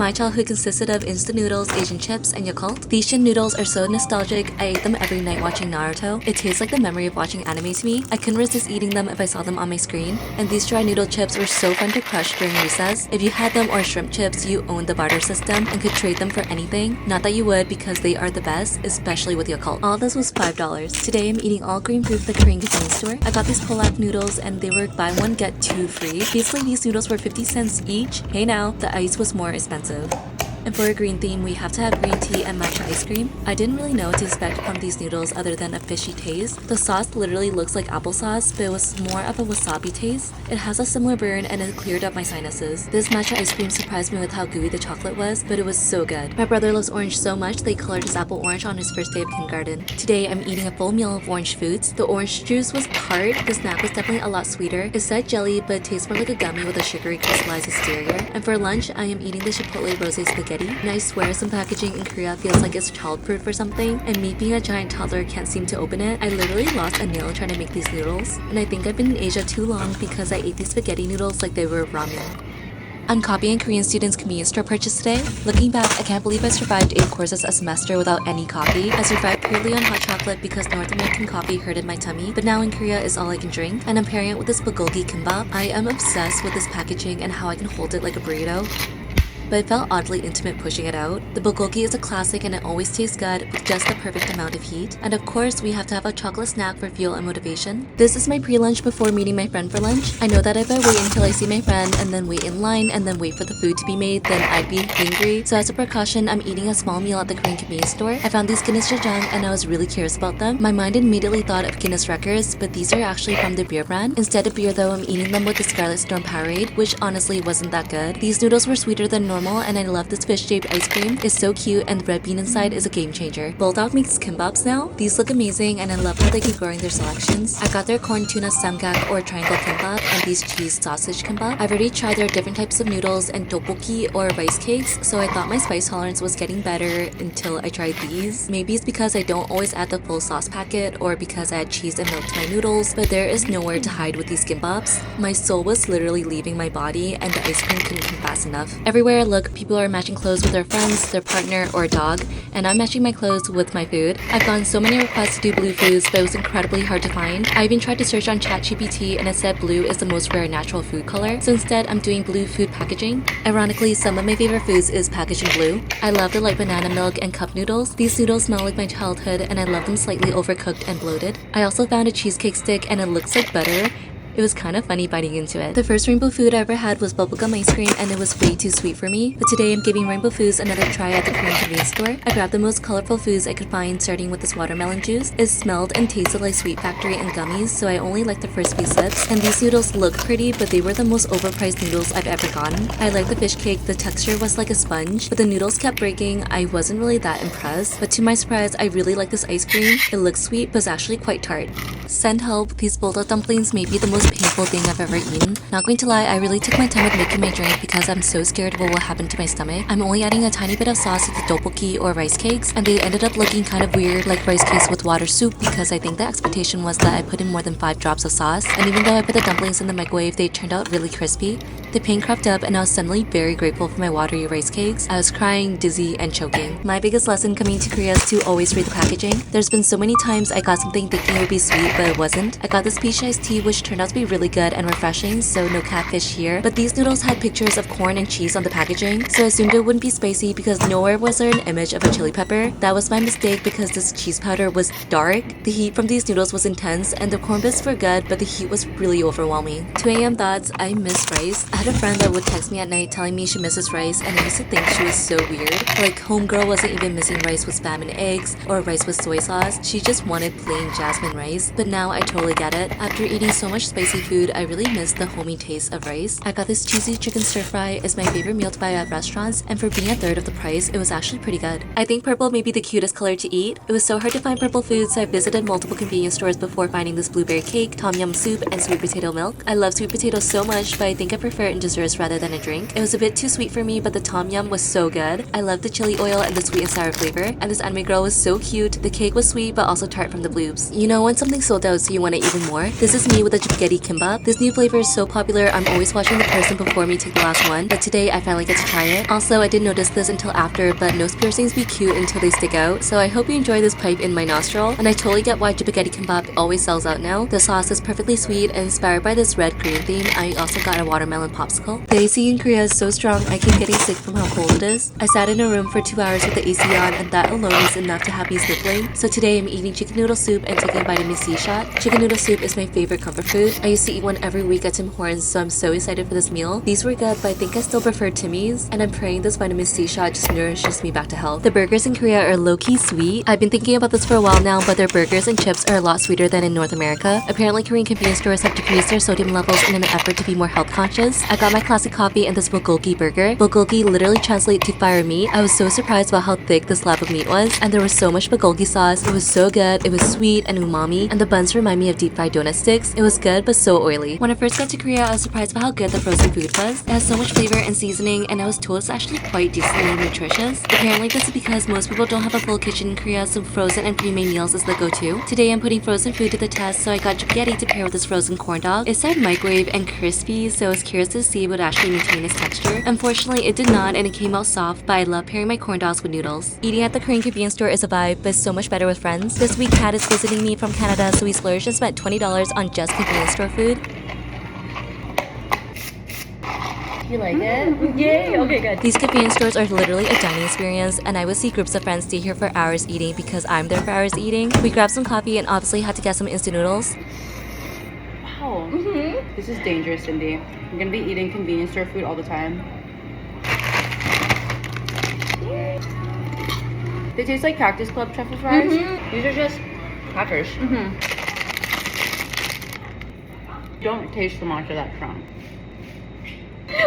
My childhood consisted of instant noodles, Asian chips, and Yakult. These shin noodles are so nostalgic, I ate them every night watching Naruto. It tastes like the memory of watching anime to me. I couldn't resist eating them if I saw them on my screen. And these dry noodle chips were so fun to crush during recess. If you had them or shrimp chips, you owned the barter system and could trade them for anything. Not that you would, because they are the best, especially with Yakult. All this was $5. Today I'm eating all green food at the Korean convenience store. I got these Polak noodles and they were buy one get two free. Basically these noodles were 50 cents each. Hey now, the ice was more expensive. And for a green theme, we have to have green tea and matcha ice cream. I didn't really know what to expect from these noodles other than a fishy taste. The sauce literally looks like applesauce, but it was more of a wasabi taste. It has a similar burn and it cleared up my sinuses. This matcha ice cream surprised me with how gooey the chocolate was, but it was so good. My brother loves orange so much they colored his apple orange on his first day of kindergarten. Today, I'm eating a full meal of orange foods. The orange juice was tart. The snack was definitely a lot sweeter. It said jelly, but it tastes more like a gummy with a sugary crystallized exterior. And for lunch, I am eating the Chipotle Rose spaghetti. And I swear some packaging in Korea feels like it's childproof or something, and me being a giant toddler can't seem to open it. I literally lost a nail trying to make these noodles, and I think I've been in Asia too long because I ate these spaghetti noodles like they were ramen. I'm copying Korean students' convenience store purchase today. Looking back, I can't believe I survived 8 courses a semester without any coffee. I survived purely on hot chocolate because North American coffee hurted my tummy, but now in Korea is all I can drink, and I'm pairing it with this bulgogi kimbap. I am obsessed with this packaging and how I can hold it like a burrito, but it felt oddly intimate pushing it out. The bulgogi is a classic and it always tastes good with just the perfect amount of heat. And of course, we have to have a chocolate snack for fuel and motivation. This is my pre-lunch before meeting my friend for lunch. I know that if I wait until I see my friend and then wait in line and then wait for the food to be made, then I'd be hungry. So as a precaution, I'm eating a small meal at the Korean convenience store. I found these Guinness jajang and I was really curious about them. My mind immediately thought of Guinness records, but these are actually from the beer brand. Instead of beer though, I'm eating them with the Scarlet Storm Powerade, which honestly wasn't that good. These noodles were sweeter than normal and I love this fish-shaped ice cream. It's so cute and the red bean inside is a game changer. Buldak makes kimbaps now. These look amazing and I love how they keep growing their selections. I got their corn tuna samgak or triangle kimbap and these cheese sausage kimbap. I've already tried their different types of noodles and tteokbokki or rice cakes, so I thought my spice tolerance was getting better until I tried these. Maybe it's because I don't always add the full sauce packet or because I add cheese and milk to my noodles, but there is nowhere to hide with these kimbaps. My soul was literally leaving my body and the ice cream couldn't come fast enough. Everywhere I look, people are matching clothes with their friends, their partner, or a dog, and I'm matching my clothes with my food. I've gotten so many requests to do blue foods, but it was incredibly hard to find. I even tried to search on ChatGPT and it said blue is the most rare natural food color, so instead I'm doing blue food packaging. Ironically, some of my favorite foods is packaged in blue. I love the light banana milk and cup noodles. These noodles smell like my childhood and I love them slightly overcooked and bloated. I also found a cheesecake stick and it looks like butter. It was kind of funny biting into it. The first rainbow food I ever had was bubblegum ice cream and it was way too sweet for me. But today I'm giving rainbow foods another try at the Korean convenience store. I grabbed the most colorful foods I could find, starting with this watermelon juice. It smelled and tasted like Sweet Factory and gummies, so I only liked the first few sips. And these noodles looked pretty, but they were the most overpriced noodles I've ever gotten. I liked the fish cake, the texture was like a sponge, but the noodles kept breaking. I wasn't really that impressed, but to my surprise, I really like this ice cream. It looks sweet, but it's actually quite tart. Send help, these buldak dumplings may be the most painful thing I've ever eaten. Not going to lie, I really took my time with making my drink because I'm so scared of what will happen to my stomach. I'm only adding a tiny bit of sauce to the tteokbokki or rice cakes, and they ended up looking kind of weird like rice cakes with water soup because I think the expectation was that I put in more than 5 drops of sauce, and even though I put the dumplings in the microwave, they turned out really crispy. The pain crept up and I was suddenly very grateful for my watery rice cakes. I was crying, dizzy, and choking. My biggest lesson coming to Korea is to always read the packaging. There's been so many times I got something thinking it would be sweet, but it wasn't. I got this peach iced tea which turned out to be really good and refreshing, so no catfish here. But these noodles had pictures of corn and cheese on the packaging, so I assumed it wouldn't be spicy because nowhere was there an image of a chili pepper. That was my mistake because this cheese powder was dark. The heat from these noodles was intense and the corn bits were good, but the heat was really overwhelming. 2 a.m. thoughts, I miss rice. I had a friend that would text me at night telling me she misses rice and I used to think she was so weird. Like homegirl wasn't even missing rice with spam and eggs or rice with soy sauce. She just wanted plain jasmine rice. But now I totally get it. After eating so much spicy food, I really miss the homey taste of rice. I got this cheesy chicken stir fry. It's my favorite meal to buy at restaurants, and for being a third of the price, it was actually pretty good. I think purple may be the cutest color to eat. It was so hard to find purple food, so I visited multiple convenience stores before finding this blueberry cake, tom yum soup, and sweet potato milk. I love sweet potatoes so much, but I think I prefer it in desserts rather than a drink. It was a bit too sweet for me, but the tom yum was so good. I love the chili oil and the sweet and sour flavor, and this anime girl was so cute. The cake was sweet, but also tart from the bloobs. You know when something sold out so you want it even more? This is me with the spaghetti kimbap. This new flavor is so popular, I'm always watching the person before me take the last one, but today I finally get to try it. Also, I didn't notice this until after, but nose piercings be cute until they stick out, so I hope you enjoy this pipe in my nostril, and I totally get why spaghetti kimbap always sells out now. The sauce is perfectly sweet and inspired by this red-green theme. I also got a watermelon popsicle. The AC in Korea is so strong, I keep getting sick from how cold it is. I sat in a room for 2 hours with the AC on, and that alone is enough to have me sniffling. So today I'm eating chicken noodle soup and taking a vitamin C shot. Chicken noodle soup is my favorite comfort food. I used to eat one every week at Tim Hortons, so I'm so excited for this meal. These were good, but I think I still prefer Timmy's, and I'm praying this vitamin C shot just nourishes me back to health. The burgers in Korea are low-key sweet. I've been thinking about this for a while now, but their burgers and chips are a lot sweeter than in North America. Apparently, Korean convenience stores have decreased their sodium levels in an effort to be more health conscious. I got my classic coffee and this bulgogi burger. Bulgogi literally translates to fire meat. I was so surprised about how thick this slab of meat was, and there was so much bulgogi sauce. It was so good. It was sweet and umami, and the buns remind me of deep fried donut sticks. It was good, but so oily. When I first got to Korea, I was surprised by how good the frozen food was. It has so much flavor and seasoning, and I was told it's actually quite decently nutritious. Apparently, this is because most people don't have a full kitchen in Korea, so frozen and pre-made meals is the go-to. Today, I'm putting frozen food to the test, so I got spaghetti to pair with this frozen corn dog. It said microwave and crispy, so I was curious to see if it would actually maintain its texture. Unfortunately, it did not, and it came out soft, but I love pairing my corn dogs with noodles. Eating at the Korean convenience store is a vibe, but it's so much better with friends. This week, Kat is visiting me from Canada, so we splurged and spent $20 on just convenience store food. You like it? Yay! Okay, good. These convenience stores are literally a dining experience, and I would see groups of friends stay here for hours eating because I'm there for hours eating. We grabbed some coffee and obviously had to get some instant noodles. Wow. This is dangerous, Cindy. You're gonna be eating convenience store food all the time. They taste like Cactus Club truffle fries. These are just crackers. Don't taste the matcha that strong.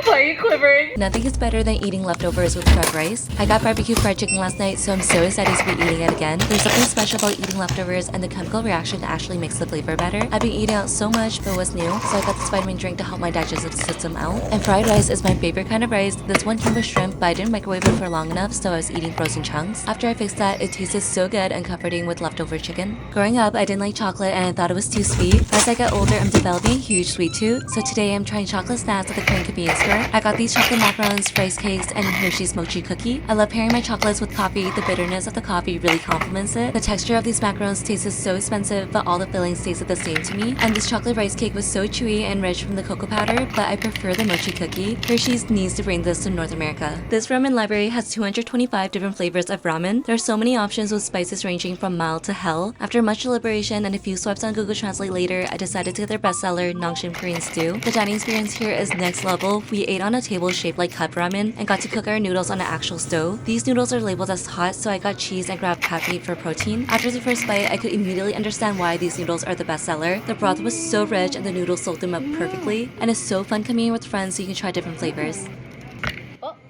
Why are you quivering? Nothing is better than eating leftovers with fried rice. I got barbecue fried chicken last night, so I'm so excited to be eating it again. There's something special about eating leftovers, and the chemical reaction actually makes the flavor better. I've been eating out so much, but what's new? So I got this vitamin drink to help my digestive system out. And fried rice is my favorite kind of rice. This one came with shrimp, but I didn't microwave it for long enough, so I was eating frozen chunks. After I fixed that, it tasted so good and comforting with leftover chicken. Growing up, I didn't like chocolate, and I thought it was too sweet. As I get older, I'm developing a huge sweet tooth, so today I'm trying chocolate snacks at the Korean convenience store. I got these chocolate macarons, rice cakes, and Hershey's mochi cookie. I love pairing my chocolates with coffee. The bitterness of the coffee really complements it. The texture of these macarons tasted so expensive, but all the fillings tasted the same to me. And this chocolate rice cake was so chewy and rich from the cocoa powder, but I prefer the mochi cookie. Hershey's needs to bring this to North America. This ramen library has 225 different flavors of ramen. There are so many options with spices ranging from mild to hell. After much deliberation and a few swipes on Google Translate later, I decided to get their bestseller, Nongshim Korean Stew. The dining experience here is next level. We ate on a table shaped like cup ramen and got to cook our noodles on an actual stove. These noodles are labeled as hot, so I got cheese and grabbed cat meat for protein. After the first bite, I could immediately understand why these noodles are the best seller. The broth was so rich and the noodles soaked them up perfectly. And it's so fun coming in with friends so you can try different flavors.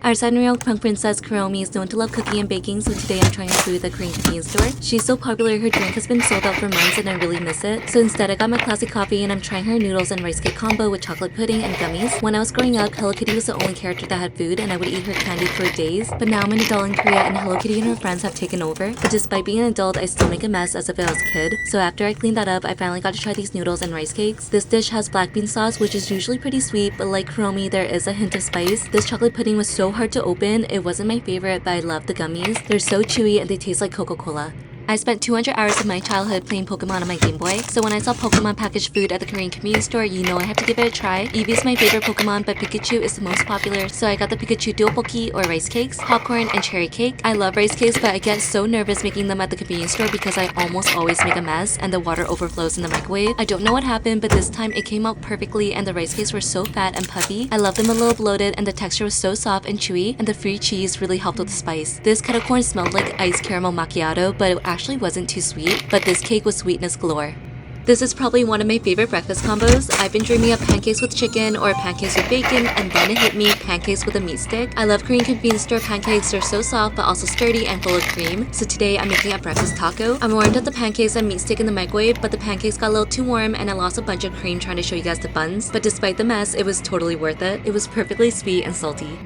Our 7-year-old punk princess Kuromi is known to love cooking and baking, so today I'm trying her food at the Korean convenience store. She's so popular, her drink has been sold out for months and I really miss it. So instead I got my classic coffee and I'm trying her noodles and rice cake combo with chocolate pudding and gummies. When I was growing up, Hello Kitty was the only character that had food and I would eat her candy for days. But now I'm an adult in Korea and Hello Kitty and her friends have taken over. But despite being an adult, I still make a mess as if I was a kid. So after I cleaned that up, I finally got to try these noodles and rice cakes. This dish has black bean sauce, which is usually pretty sweet, but like Kuromi, there is a hint of spice. This chocolate pudding was so hard to open. It wasn't my favorite, but I love the gummies. They're so chewy and they taste like Coca-Cola. I spent 200 hours of my childhood playing Pokemon on my Game Boy, so when I saw Pokemon packaged food at the Korean convenience store, you know I have to give it a try. Eevee is my favorite Pokemon, but Pikachu is the most popular, so I got the Pikachu Duo Poke or rice cakes, popcorn, and cherry cake. I love rice cakes, but I get so nervous making them at the convenience store because I almost always make a mess and the water overflows in the microwave. I don't know what happened, but this time it came out perfectly and the rice cakes were so fat and puffy. I love them a little bloated and the texture was so soft and chewy, and the free cheese really helped with the spice. This kettle corn smelled like iced caramel macchiato, but it actually wasn't too sweet, but this cake was sweetness galore. This is probably one of my favorite breakfast combos. I've been dreaming of pancakes with chicken or pancakes with bacon, and then it hit me, pancakes with a meat stick. I love Korean convenience store pancakes. They're so soft but also sturdy and full of cream. So today I'm making a breakfast taco. I warmed up the pancakes and meat stick in the microwave, but the pancakes got a little too warm and I lost a bunch of cream trying to show you guys the buns. But despite the mess, it was totally worth it. It was perfectly sweet and salty.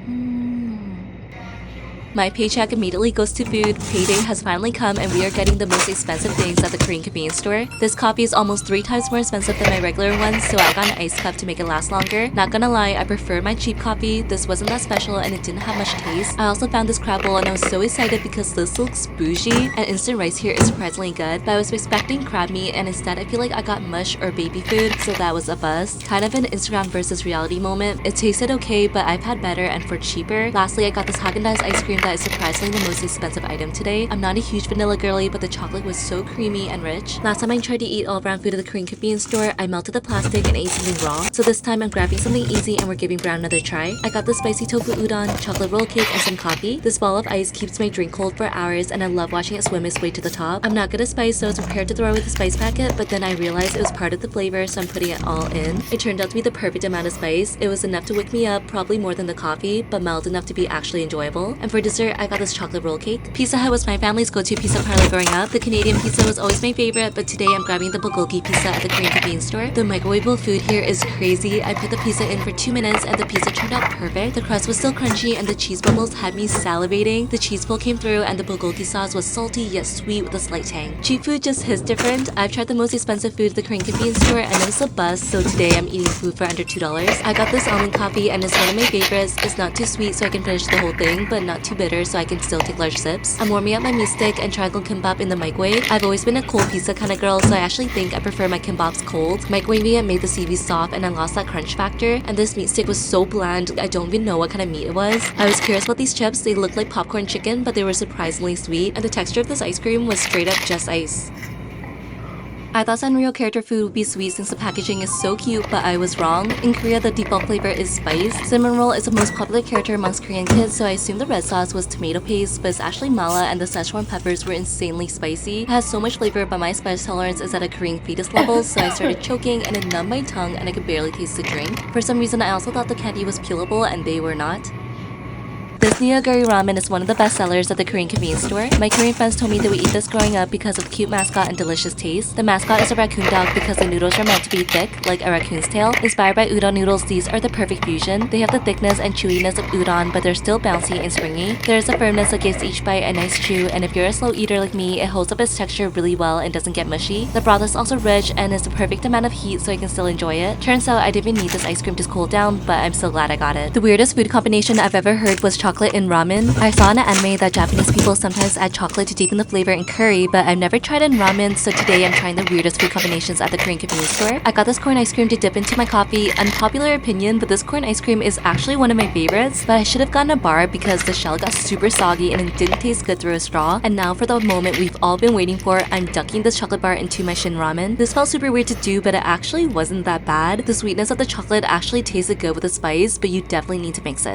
My paycheck immediately goes to food. Payday has finally come and we are getting the most expensive things at the Korean convenience store. This coffee is almost 3 times more expensive than my regular one, so I got an iced cup to make it last longer. Not gonna lie, I prefer my cheap coffee. This wasn't that special and it didn't have much taste. I also found this crab bowl and I was so excited because this looks bougie, and instant rice here is surprisingly good, but I was expecting crab meat and instead I feel like I got mush or baby food, so that was a buzz. Kind of an Instagram versus reality moment. It tasted okay, but I've had better and for cheaper. Lastly, I got this Haagen-Dazs ice cream that is surprisingly the most expensive item today. I'm not a huge vanilla girly, but the chocolate was so creamy and rich. Last time I tried to eat all brown food at the Korean convenience store, I melted the plastic and ate something raw. So this time I'm grabbing something easy and we're giving brown another try. I got the spicy tofu udon, chocolate roll cake, and some coffee. This ball of ice keeps my drink cold for hours and I love watching it swim its way to the top. I'm not good at spice, so I was prepared to throw away the spice packet, but then I realized it was part of the flavor, so I'm putting it all in. It turned out to be the perfect amount of spice. It was enough to wake me up, probably more than the coffee, but mild enough to be actually enjoyable. And for dessert, I got this chocolate roll cake. Pizza Hut was my family's go-to pizza parlor growing up. The Canadian pizza was always my favorite, but today I'm grabbing the bulgogi pizza at the Korean convenience store. The microwavable food here is crazy. I put the pizza in for 2 minutes and the pizza turned out perfect. The crust was still crunchy and the cheese bubbles had me salivating. The cheese pull came through and the bulgogi sauce was salty yet sweet with a slight tang. Cheap food just hits different. I've tried the most expensive food at the Korean convenience store and it was a bust, so today I'm eating food for under $2. I got this almond coffee and it's one of my favorites. It's not too sweet so I can finish the whole thing, but not too bitter so I can still take large sips. I'm warming up my meat stick and triangle kimbap in the microwave. I've always been a cold pizza kind of girl, so I actually think I prefer my kimbaps cold. Microwaving it made the seaweed soft and I lost that crunch factor, and this meat stick was so bland, I don't even know what kind of meat it was. I was curious about these chips. They looked like popcorn chicken, but they were surprisingly sweet, and the texture of this ice cream was straight up just ice. I thought Sanrio character food would be sweet since the packaging is so cute, but I was wrong. In Korea, the default flavor is spice. Cinnamon roll is the most popular character amongst Korean kids, so I assumed the red sauce was tomato paste, but it's actually mala and the Szechuan peppers were insanely spicy. It has so much flavor, but my spice tolerance is at a Korean fetus level, so I started choking and it numbed my tongue and I could barely taste the drink. For some reason, I also thought the candy was peelable and they were not. This onigiri ramen is one of the best sellers at the Korean convenience store. My Korean friends told me they would eat this growing up because of the cute mascot and delicious taste. The mascot is a raccoon dog because the noodles are meant to be thick, like a raccoon's tail. Inspired by udon noodles, these are the perfect fusion. They have the thickness and chewiness of udon, but they're still bouncy and springy. There is a firmness that gives each bite a nice chew, and if you're a slow eater like me, it holds up its texture really well and doesn't get mushy. The broth is also rich and is the perfect amount of heat so I can still enjoy it. Turns out I didn't even need this ice cream to cool down, but I'm so glad I got it. The weirdest food combination I've ever heard was chocolate in ramen. I saw in an anime that Japanese people sometimes add chocolate to deepen the flavor in curry, but I've never tried in ramen, so today I'm trying the weirdest food combinations at the Korean convenience store. I got this corn ice cream to dip into my coffee. Unpopular opinion, but this corn ice cream is actually one of my favorites, but I should have gotten a bar because the shell got super soggy and it didn't taste good through a straw. And now for the moment we've all been waiting for, I'm ducking this chocolate bar into my shin ramen. This felt super weird to do, but it actually wasn't that bad. The sweetness of the chocolate actually tasted good with the spice, but you definitely need to mix it.